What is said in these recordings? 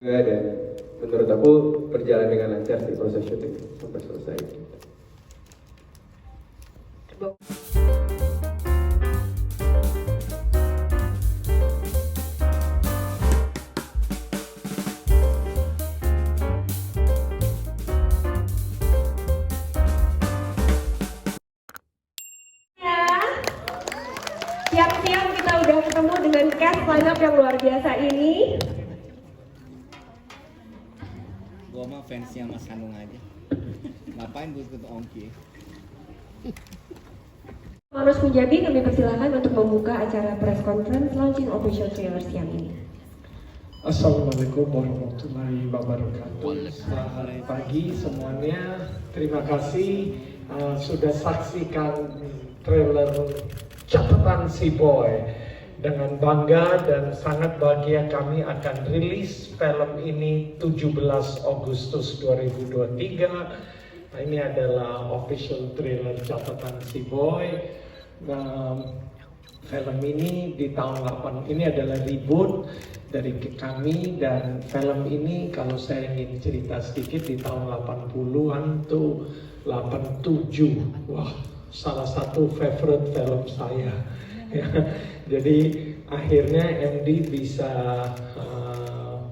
Dan menurut aku berjalan dengan lancar sih proses syuting sampai selesai. Siap-siap kita udah ketemu dengan cast lineup yang luar biasa ini. Gua mah fansnya Mas Hanung aja. Ngapain gue ikut Ongki? Manoj Punjabi, kami persilahkan untuk membuka acara press conference launching official trailer siang ini. Assalamualaikum warahmatullahi wabarakatuh. Selamat pagi semuanya. Terima kasih sudah saksikan trailer Catatan Si Boy. Dengan bangga dan sangat bahagia kami akan rilis film ini 17 Agustus 2023. Nah, ini adalah official trailer Catatan Si Boy. Nah, film ini di tahun 8 ini adalah reboot dari kami, dan film ini kalau saya ingin cerita sedikit di tahun 80-an tuh 87. Wah, salah satu favorite film saya. Ya, jadi akhirnya MD bisa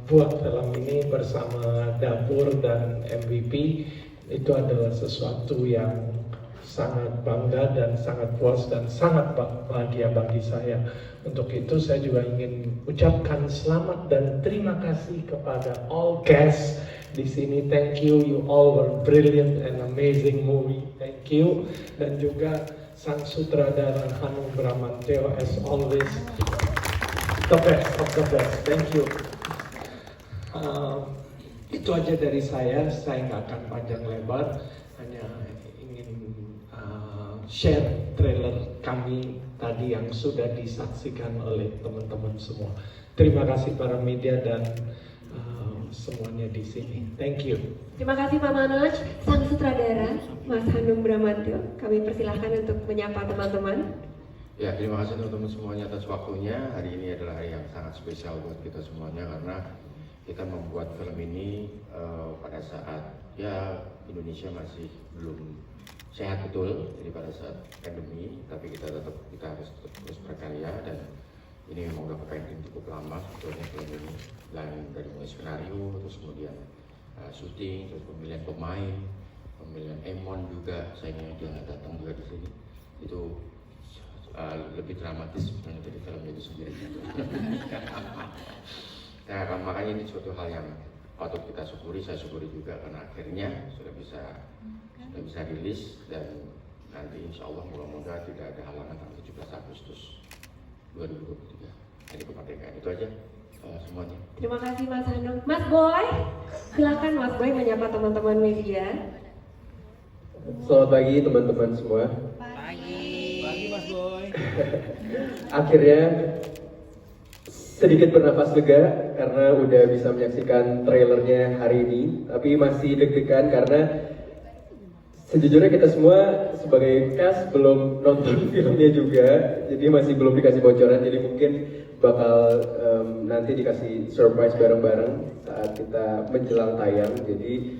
buat film ini bersama Dapur dan MVP. Itu adalah sesuatu yang sangat bangga dan sangat puas dan sangat bahagia bagi saya. Untuk itu saya juga ingin ucapkan selamat dan terima kasih kepada all guests di sini. Thank you, you all were brilliant and amazing movie. Thank you. Dan juga sang sutradara Hanung Bramantyo, as always, the best of the best. Thank you. Itu aja dari saya nggak akan panjang lebar, hanya ingin share trailer kami tadi yang sudah disaksikan oleh teman-teman semua. Terima kasih para media dan semuanya di sini. Thank you. Terima kasih Pak Manoj, sang sutradara Mas Hanung Bramantyo. Kami persilahkan untuk menyapa teman-teman. Ya, terima kasih teman-teman semuanya atas waktunya. Hari ini adalah hari yang sangat spesial buat kita semuanya karena kita membuat film ini pada saat ya Indonesia masih belum sehat betul, jadi pada saat pandemi, tapi kita harus terus berkarya, dan ini memang udah pending cukup lama sebetulnya film ini, dan dari mulai skenario, terus kemudian syuting, terus pemilihan pemain, pemilihan Emon juga, sayangnya dia nggak datang juga di sini, itu lebih dramatis sebenarnya dari filmnya itu sendiri. Nah, makanya ini suatu hal yang patut kita syukuri, saya syukuri juga karena akhirnya sudah bisa rilis, dan nanti insya Allah mudah-mudahan tidak ada halangan tanggal 17 Agustus 2023 hari kemerdekaan. Itu aja semuanya. Terima kasih Mas Hanung. Mas Boy, silakan Mas Boy menyapa teman-teman media. Selamat pagi teman-teman semua. Pagi Mas Boy. Akhirnya sedikit bernafas lega karena udah bisa menyaksikan trailernya hari ini, tapi masih deg-degan karena sejujurnya kita semua sebagai cast belum nonton filmnya juga, jadi masih belum dikasih bocoran, jadi mungkin bakal nanti dikasih surprise bareng-bareng saat kita menjelang tayang. Jadi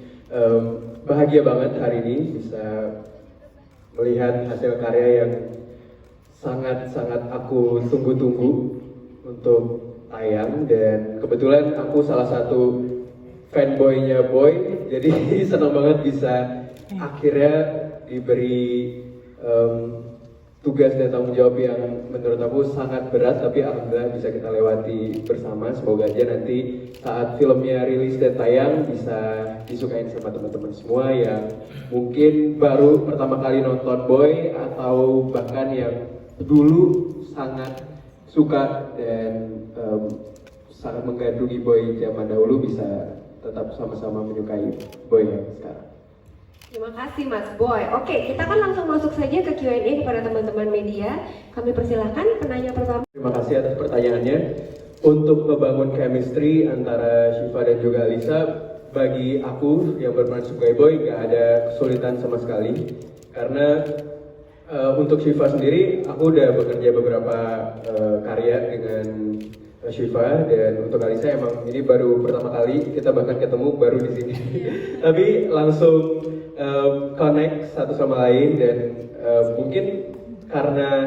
bahagia banget hari ini bisa melihat hasil karya yang sangat-sangat aku tunggu-tunggu untuk tayang, dan kebetulan aku salah satu fanboynya Boy, jadi senang banget bisa akhirnya diberi tugas dan tanggung jawab yang menurut aku sangat berat, tapi alhamdulillah bisa kita lewati bersama. Semoga aja nanti saat filmnya rilis dan tayang bisa disukain sama teman-teman semua yang mungkin baru pertama kali nonton Boy atau bahkan yang dulu sangat suka dan sangat menggandrungi Boy zaman dahulu bisa tetap sama-sama menyukai Boy yang sekarang. Terima kasih Mas Boy. Oke, kita kan langsung masuk saja ke Q&A kepada teman-teman media. Kami persilahkan penanya pertama. Terima kasih atas pertanyaannya. Untuk membangun chemistry antara Syifa dan juga Alisa, bagi aku yang berperan sebagai Boy nggak ada kesulitan sama sekali. Karena untuk Syifa sendiri, aku udah bekerja beberapa karya dengan Syifa, dan untuk Alisa emang ini baru pertama kali kita bahkan ketemu baru di sini. Tapi langsung connect satu sama lain, dan mungkin karena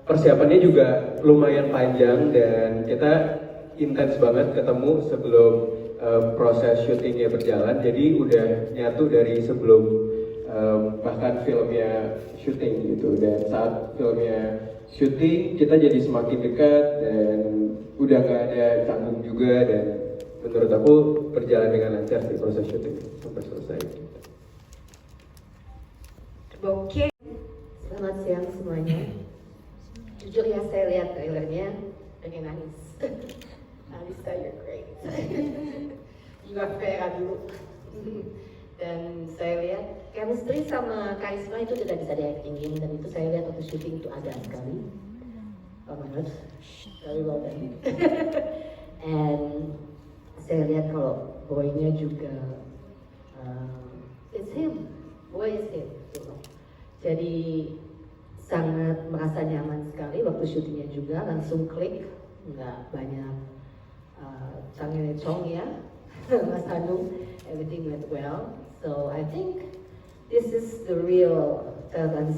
persiapannya juga lumayan panjang dan kita intens banget ketemu sebelum proses syutingnya berjalan. Jadi udah nyatu dari sebelum bahkan filmnya syuting gitu, dan saat filmnya syuting kita jadi semakin dekat dan udah gak ada canggung juga, dan menurut aku berjalan dengan lancar sih proses syuting sampai selesai. Oke. Selamat siang semuanya. Jujur ya, saya lihat trailernya pengen nangis. Alisa, you're great. Juga Vera dulu. Dan saya lihat chemistry sama karisma itu tidak bisa di-actingin, dan itu saya lihat waktu syuting itu ada sekali. Oh my god, very well done. And saya lihat kalau boy-nya juga, it's him, boy is him. Jadi sangat merasa nyaman sekali waktu syutingnya juga, langsung klik, nggak banyak cong ya, Mas Hanung, everything went well. So I think this is the real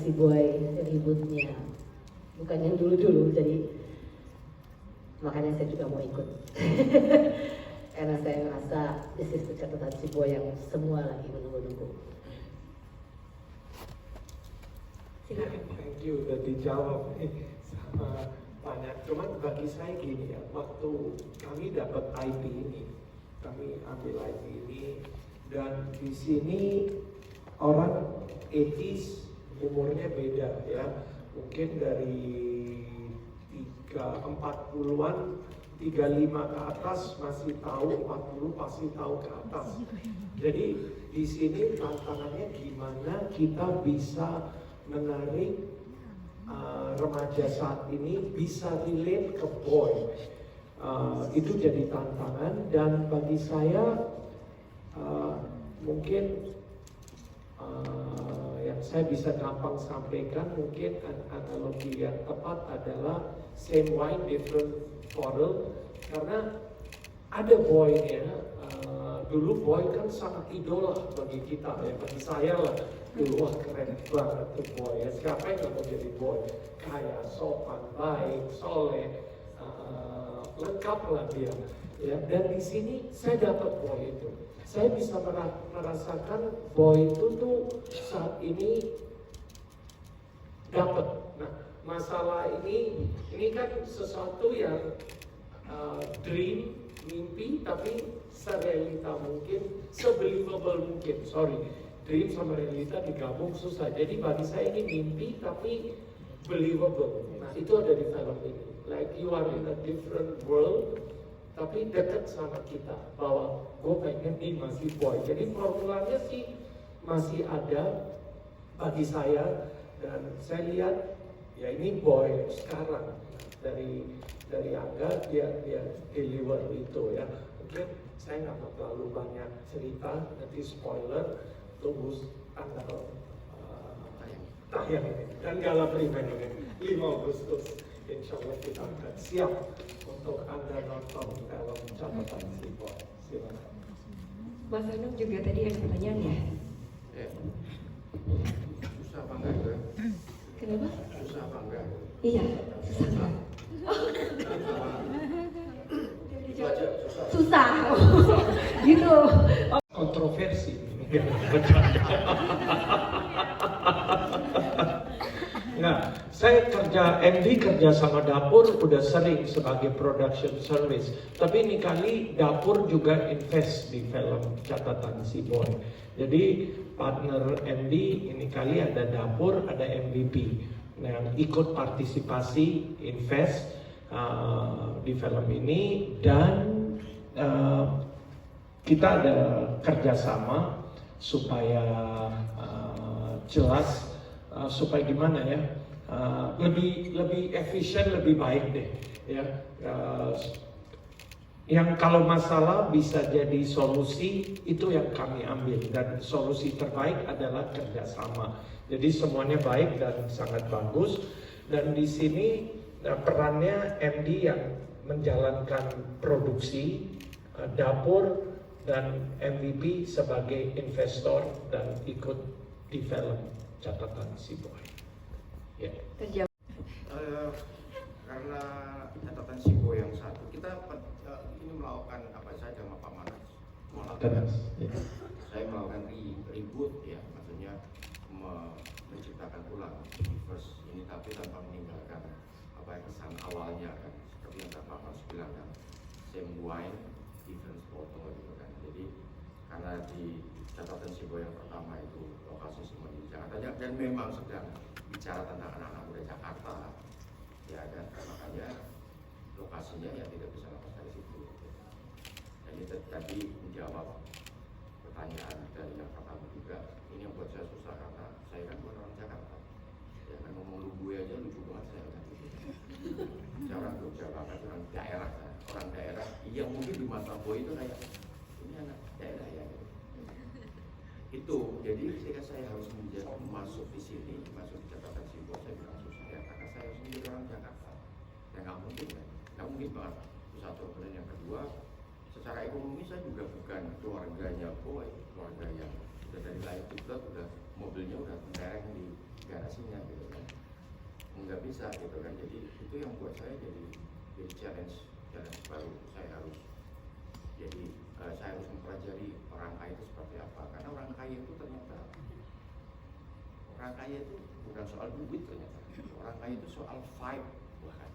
si boy ributnya, bukan yang dulu-dulu. Jadi makanya saya juga mau ikut, karena saya merasa this is the catatan si boy yang semua lagi menunggu-nunggu. Thank you, udah dijawab sama banyak. Cuman bagi saya gini ya, waktu kami dapat IP ini, kami ambil IP ini, dan di sini orang 80s umurnya beda ya, mungkin dari 40-an, 35 ke atas masih tahu, 40 pasti tahu ke atas. Jadi di sini tantangannya gimana kita bisa menarik remaja saat ini bisa relate ke boy. Itu jadi tantangan, dan bagi saya mungkin yang saya bisa gampang sampaikan, mungkin analogi yang tepat adalah same wine different bottle, karena ada boy-nya. Dulu boy kan sangat idola bagi kita ya, bagi saya lah dulu, wah keren banget tuh boy ya, siapa yang gak mau jadi boy, kaya, sopan, baik, soleh, lengkap lah dia ya. Dan di sini saya dapat boy itu, saya bisa merasakan boy itu tuh saat ini dapat. Nah, masalah ini kan sesuatu yang dream, mimpi, tapi serealita mungkin, sebelievable mungkin. Sorry, dream sama realita digabung susah. Jadi bagi saya ini mimpi tapi believable. Nah, itu ada di film ini. Like you are in a different world, tapi dekat sama kita. Bahwa gue pengen nih masih boy. Jadi formulanya sih masih ada bagi saya, dan saya lihat ya ini boy sekarang dari Angga, dia deliver itu ya. Mungkin saya nggak mau terlalu banyak cerita, nanti spoiler, tunggu tanggal tayang ini dan gala primer ini 5 Agustus. Insya Allah kita akan siap untuk Anda nonton film Catatan Si Boy. Silakan. Mas Hanung juga tadi ada pertanyaan ya? Susah apa enggak itu? Kenapa? Susah apa enggak? Iya, susah nggak? Susah, gitu. Kontroversi. Nah, saya MD kerja sama dapur udah sering sebagai production service. Tapi ini kali dapur juga invest di film Catatan Si Boy. Jadi partner MD ini kali ada dapur, ada MVP yang ikut partisipasi invest di film ini, dan kita ada kerjasama supaya jelas, supaya gimana ya, lebih efisien, lebih baik deh ya. Yang kalau masalah bisa jadi solusi, itu yang kami ambil, dan solusi terbaik adalah kerjasama. Jadi semuanya baik dan sangat bagus, dan di sini perannya MD yang menjalankan produksi, dapur, dan MVP sebagai investor dan ikut develop catatan si boy. Ya. Terjawab. Karena catatan SIBO yang satu, kita ini melakukan apa saja sama Pak Manas. Saya melakukan reboot ya, maksudnya menciptakan ulang universe ini, tapi tanpa meninggalkan apa yang kesan awalnya kan, seperti yang Pak Manas bilang kan, same wine, different bottle gitu kan. Jadi karena di catatan SIBO yang pertama itu lokasi semua di Jakarta dan memang sedang bicara tentang anak-anak muda Jakarta, ya kan, makanya lokasinya ya tidak bisa lepas dari situ. Dan itu tadi menjawab pertanyaan dari yang pertama juga. Ini yang buat saya susah karena saya kan bukan orang Jakarta. Ya kan, ngomong lu gue aja lucu banget saya kan. Saya orang Jogja banget, orang daerah kan. Orang daerah yang mungkin di mata boy itu kayak ini anak daerah ya. Itu jadi ketika saya harus masuk di sini, masuk di catatan SIBO, saya bilang susah ya karena saya harus menjadi orang Jakarta. Ya nggak mungkin kan, nggak mungkin banget. Itu satu. Kemudian yang kedua, secara ekonomi saya juga bukan keluarganya boy, keluarga yang udah dari lahir juga udah mobilnya udah mendereng di garasinya gitu kan, nggak bisa gitu kan. Jadi itu yang buat saya jadi challenge baru. Saya harus saya harus mempelajari orang kaya itu seperti apa, karena orang kaya itu ternyata orang kaya itu bukan soal duit, ternyata orang kaya itu soal vibe bahkan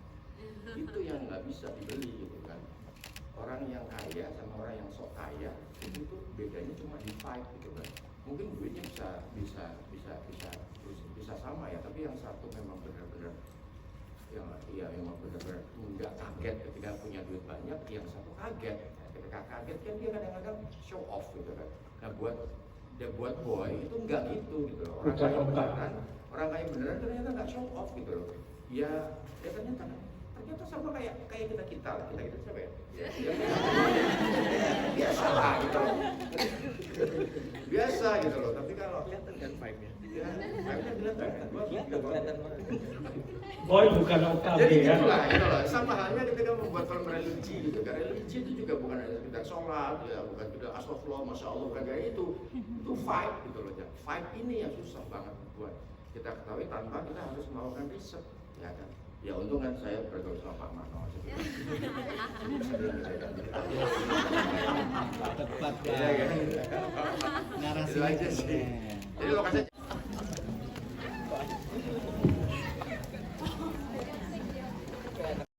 itu yang nggak bisa dibeli gitu kan. Orang yang kaya sama orang yang sok kaya itu bedanya cuma di vibe gitu kan. Mungkin duitnya bisa sama ya, tapi yang satu memang benar-benar memang benar-benar nggak kaget ketika punya duit banyak, yang satu kaget. Ketika kaget kan dia kadang-kadang show off gitu kan. Nah buat boy itu nggak gitu loh. Orang kaya beneran, ternyata nggak show off gitu loh. Ya ternyata sama kayak kita siapa ya? Biasa lah gitu loh. Biasa gitu loh. Tapi kalau kelihatan kan vibe-nya. Ya, vibe-nya kelihatan banget. Boy bukan OKB Jadi ya. itulah, sama halnya ketika membuat film religi gitu kan. Religi itu juga bukan hanya sekedar sholat, ya bukan sekedar astagfirullah, masya Allah, bukan kayak itu vibe gitu loh. Vibe ini yang susah banget buat kita ketahui tanpa kita harus melakukan riset, ya kan. Ya untung kan saya bergaul sama Pak Mano. Tepat Ya, kan? narasi Itu aja sih. Jadi lokasinya